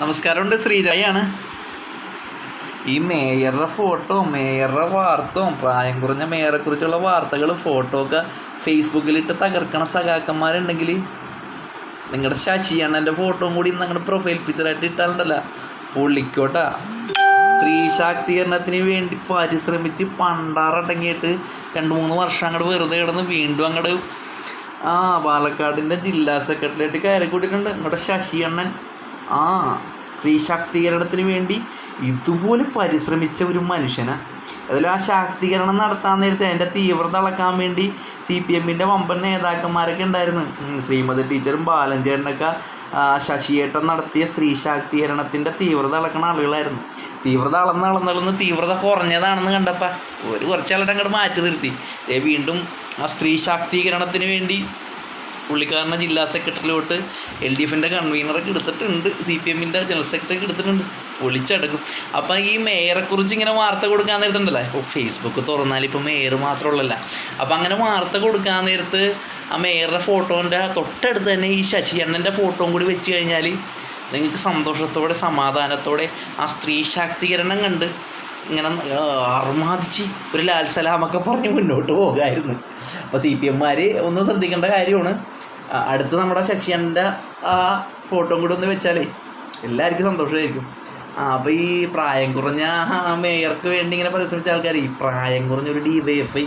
നമസ്കാരമുണ്ട്, ശ്രീജയാണ്. ഈ മേയറുടെ ഫോട്ടോ, മേയറുടെ വാർത്തയും പ്രായം കുറഞ്ഞ മേയറെക്കുറിച്ചുള്ള വാർത്തകളും ഫോട്ടോ ഒക്കെ ഫേസ്ബുക്കിലിട്ട് തകർക്കണ സഖാക്കന്മാരുണ്ടെങ്കിൽ നിങ്ങളുടെ ശശിയണ്ണൻ്റെ ഫോട്ടോയും കൂടി നിങ്ങളുടെ പ്രൊഫൈൽ പിക്ചറായിട്ട് ഇട്ടാലുണ്ടല്ല പൊള്ളിക്കോട്ടാ. സ്ത്രീ ശാക്തീകരണത്തിന് വേണ്ടി പരിശ്രമിച്ച് പണ്ടാറടങ്ങിയിട്ട് 2-3 വർഷം അങ്ങോട്ട് വെറുതെ കിടന്ന് വീണ്ടും അങ്ങോട്ട് പാലക്കാടിൻ്റെ ജില്ലാ സെക്രട്ടറിയായിട്ട് കയറി കൂട്ടിയിട്ടുണ്ട് നിങ്ങളുടെ ശശിയണ്ണൻ. സ്ത്രീ ശാക്തീകരണത്തിന് വേണ്ടി ഇതുപോലെ പരിശ്രമിച്ച ഒരു മനുഷ്യനാണ്. അതിൽ ആ ശാക്തീകരണം നടത്താൻ നേരത്തെ അതിൻ്റെ തീവ്രത അളക്കാൻ വേണ്ടി CPM-ൻ്റെ വമ്പൻ നേതാക്കന്മാരൊക്കെ ഉണ്ടായിരുന്നു. ശ്രീമതി ടീച്ചറും ബാലഞ്ചേട്ടനൊക്കെ ശശിയേട്ടൻ നടത്തിയ സ്ത്രീ ശാക്തീകരണത്തിൻ്റെ തീവ്രത അളക്കുന്ന ആളുകളായിരുന്നു. തീവ്രത അളന്ന് തീവ്രത കുറഞ്ഞതാണെന്ന് കണ്ടപ്പോൾ കുറച്ചാളുടെ അങ്ങോട്ട് മാറ്റി നിർത്തി. വീണ്ടും ആ സ്ത്രീ ശാക്തീകരണത്തിന് വേണ്ടി പുള്ളിക്കാരനെ ജില്ലാ സെക്രട്ടറിയിലോട്ട് LDF-ൻ്റെ കൺവീനറൊക്കെ എടുത്തിട്ടുണ്ട്, CPM-ൻ്റെ ജനറൽ സെക്രട്ടറി എടുത്തിട്ടുണ്ട്. പൊളിച്ചടക്കും. അപ്പം ഈ മേയറെക്കുറിച്ച് ഇങ്ങനെ വാർത്ത കൊടുക്കാൻ നേരത്തുണ്ടല്ലോ, ഇപ്പോൾ ഫേസ്ബുക്ക് തുറന്നാൽ ഇപ്പോൾ മേയർ മാത്രമുള്ളല്ല. അപ്പം അങ്ങനെ വാർത്ത കൊടുക്കാൻ നേരത്ത് ആ മേയറുടെ ഫോട്ടോൻ്റെ തൊട്ടടുത്ത് തന്നെ ഈ ശശിയണ്ണൻ്റെ ഫോട്ടോയും കൂടി വെച്ച് കഴിഞ്ഞാൽ നിങ്ങൾക്ക് സന്തോഷത്തോടെ സമാധാനത്തോടെ ആ സ്ത്രീ ശാക്തീകരണം കണ്ട് ഇങ്ങനെ അർമാദിച്ച് ഒരു ലാൽ സലാമൊക്കെ പറഞ്ഞ് മുന്നോട്ട് പോകാമായിരുന്നു. അപ്പോൾ CPM-മാർ ഒന്ന് ശ്രദ്ധിക്കേണ്ട കാര്യമാണ്. അടുത്ത് നമ്മുടെ ശശിയണ്ണൻ്റെ ആ ഫോട്ടോയും കൂടി ഒന്ന് വെച്ചാൽ എല്ലാവർക്കും സന്തോഷമായിരിക്കും. അപ്പോൾ ഈ പ്രായം കുറഞ്ഞ മേയർക്ക് വേണ്ടി ഇങ്ങനെ പരിശ്രമിച്ച ആൾക്കാർ, ഈ പ്രായം കുറഞ്ഞൊരു DYFI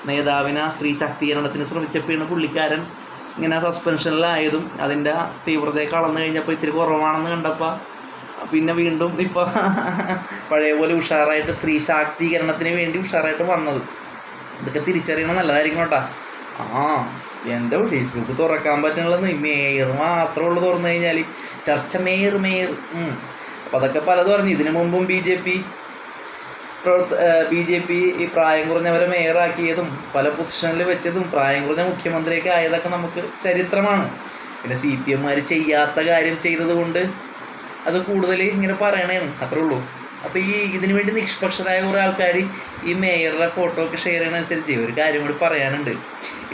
നേതാവിനെ സ്ത്രീ ശാക്തീകരണത്തിന് ശ്രമിച്ചപ്പോഴാണ് പുള്ളിക്കാരൻ ഇങ്ങനെ സസ്പെൻഷനിലായതും അതിൻ്റെ തീവ്രതയെ കളന്നു കഴിഞ്ഞപ്പോൾ ഇത്തിരി കുറവാണെന്ന് കണ്ടപ്പോൾ പിന്നെ വീണ്ടും ഇപ്പോൾ പഴയ പോലെ ഉഷാറായിട്ട് സ്ത്രീ ശാക്തീകരണത്തിന് വേണ്ടി ഉഷാറായിട്ട് വന്നത്. ഇതൊക്കെ തിരിച്ചറിയണം, നല്ലതായിരിക്കും കേട്ടോ. എൻ്റെ ഫേസ്ബുക്ക് തുറക്കാൻ പറ്റുന്നുള്ളത് മേയർ മാത്രമേ ഉള്ളൂ. തുറന്നു കഴിഞ്ഞാൽ ചർച്ച മേയർ. അപ്പം അതൊക്കെ പലതും പറഞ്ഞു. ഇതിനു മുമ്പും BJP ഈ പ്രായം കുറഞ്ഞവരെ മേയറാക്കിയതും പല പൊസിഷനിൽ വെച്ചതും പ്രായം കുറഞ്ഞ മുഖ്യമന്ത്രിയൊക്കെ ആയതൊക്കെ നമുക്ക് ചരിത്രമാണ്. പിന്നെ CPM-മാർ ചെയ്യാത്ത കാര്യം ചെയ്തത് കൊണ്ട് അത് കൂടുതൽ ഇങ്ങനെ പറയണേണ്, അത്രേ ഉള്ളൂ. അപ്പോൾ ഇതിനു വേണ്ടി നിഷ്പക്ഷരായ കുറേ ആൾക്കാർ ഈ മേയറുടെ ഫോട്ടോ ഒക്കെ ഷെയർ ചെയ്യണനുസരിച്ച് ഒരു കാര്യം കൂടി പറയാനുണ്ട്.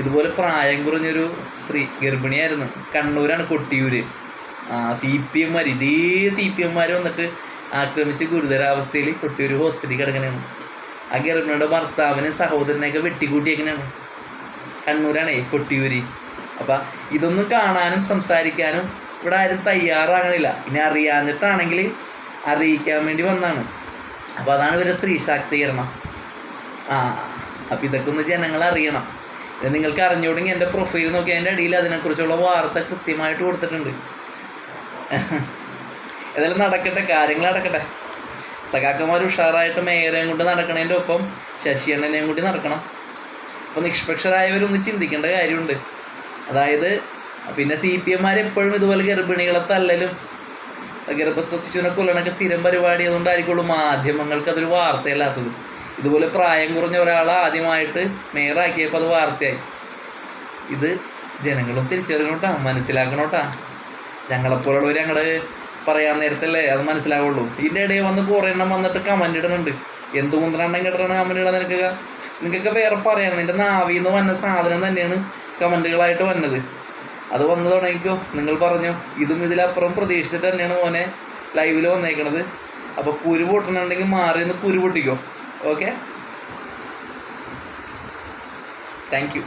ഇതുപോലെ പ്രായം കുറഞ്ഞൊരു സ്ത്രീ ഗർഭിണിയായിരുന്നു. കണ്ണൂരാണ്, കൊട്ടിയൂർ. CPM-മാർ CPM-മാർ വന്നിട്ട് ആക്രമിച്ച് ഗുരുതരാവസ്ഥയിൽ കൊട്ടിയൂർ ഹോസ്പിറ്റലിൽ കിടക്കണേണ്. ആ ഗർഭിണിയുടെ ഭർത്താവിന് സഹോദരനെയൊക്കെ വെട്ടിക്കൂട്ടിയേക്കണേണ്. കണ്ണൂരാണേ, കൊട്ടിയൂർ. അപ്പം ഇതൊന്നും കാണാനും സംസാരിക്കാനും ഇവിടെ ആരും തയ്യാറാകണില്ല. ഇനി അറിയാഞ്ഞിട്ടാണെങ്കിൽ അറിയിക്കാൻ വേണ്ടി വന്നാണ്. അപ്പോൾ അതാണ് ഇവരെ സ്ത്രീ ശാക്തീകരണം. അപ്പം ഇതൊക്കെ ഒന്ന് ജനങ്ങൾ അറിയണം. നിങ്ങൾക്ക് അറിഞ്ഞുകൊണ്ടെങ്കിൽ എൻ്റെ പ്രൊഫൈൽ നോക്കി അതിൻ്റെ അടിയിൽ അതിനെക്കുറിച്ചുള്ള വാർത്ത കൃത്യമായിട്ട് കൊടുത്തിട്ടുണ്ട്. ഏതായാലും നടക്കട്ടെ, കാര്യങ്ങൾ നടക്കട്ടെ. സഖാക്കന്മാർ ഉഷാറായിട്ട് മേയറേയും കൊണ്ട് നടക്കണതിൻ്റെ ഒപ്പം ശശിയണ്ണനെയും കൂടി നടക്കണം. അപ്പോൾ നിഷ്പക്ഷരായവരൊന്ന് ചിന്തിക്കേണ്ട കാര്യമുണ്ട്. അതായത് പിന്നെ CPM-മാർ എപ്പോഴും ഇതുപോലെ ഗർഭിണികളെ തല്ലലും ഗർഭസ്ഥ ശിശുവിനെ കൊല്ലണൊക്കെ സ്ഥിരം പരിപാടി അതുകൊണ്ടായിരിക്കുള്ളൂ മാധ്യമങ്ങൾക്ക് അതൊരു വാർത്തയല്ലാത്തത്. ഇതുപോലെ പ്രായം കുറഞ്ഞ ഒരാളെ ആദ്യമായിട്ട് മേയറാക്കിയപ്പോൾ അത് വാർത്തയായി. ഇത് ജനങ്ങളും തിരിച്ചറിയണോട്ടാ, മനസ്സിലാക്കണോട്ടാ. ഞങ്ങളെപ്പോലുള്ളവർ ഞങ്ങൾ പറയാൻ നേരത്തല്ലേ അത് മനസ്സിലാവുള്ളൂ. ഇതിൻ്റെ ഇടയിൽ വന്ന് കുറേ എണ്ണം വന്നിട്ട് കമൻ്റ് ഇടുന്നുണ്ട്. എന്ത് മുന്ത്രണ്ണം കേട്ടിട്ടാണ് കമൻ്റ് ഇടാൻ നിനക്കൊക്കെ വേറെ പറയണം. നിൻ്റെ നാവിൽ നിന്ന് വന്ന സാധനം തന്നെയാണ് കമൻറ്റുകളായിട്ട് വന്നത്. അത് വന്നു തുടങ്ങിക്കോ. നിങ്ങൾ പറഞ്ഞു ഇതും ഇതിലപ്പുറം പ്രതീക്ഷിച്ചിട്ട് തന്നെയാണ് മോനെ ലൈവിൽ വന്നേക്കണത്. അപ്പോൾ കുരു പൊട്ടണുണ്ടെങ്കിൽ മാറി നിന്ന് കുരു പൊട്ടിക്കോ. Okay, thank you.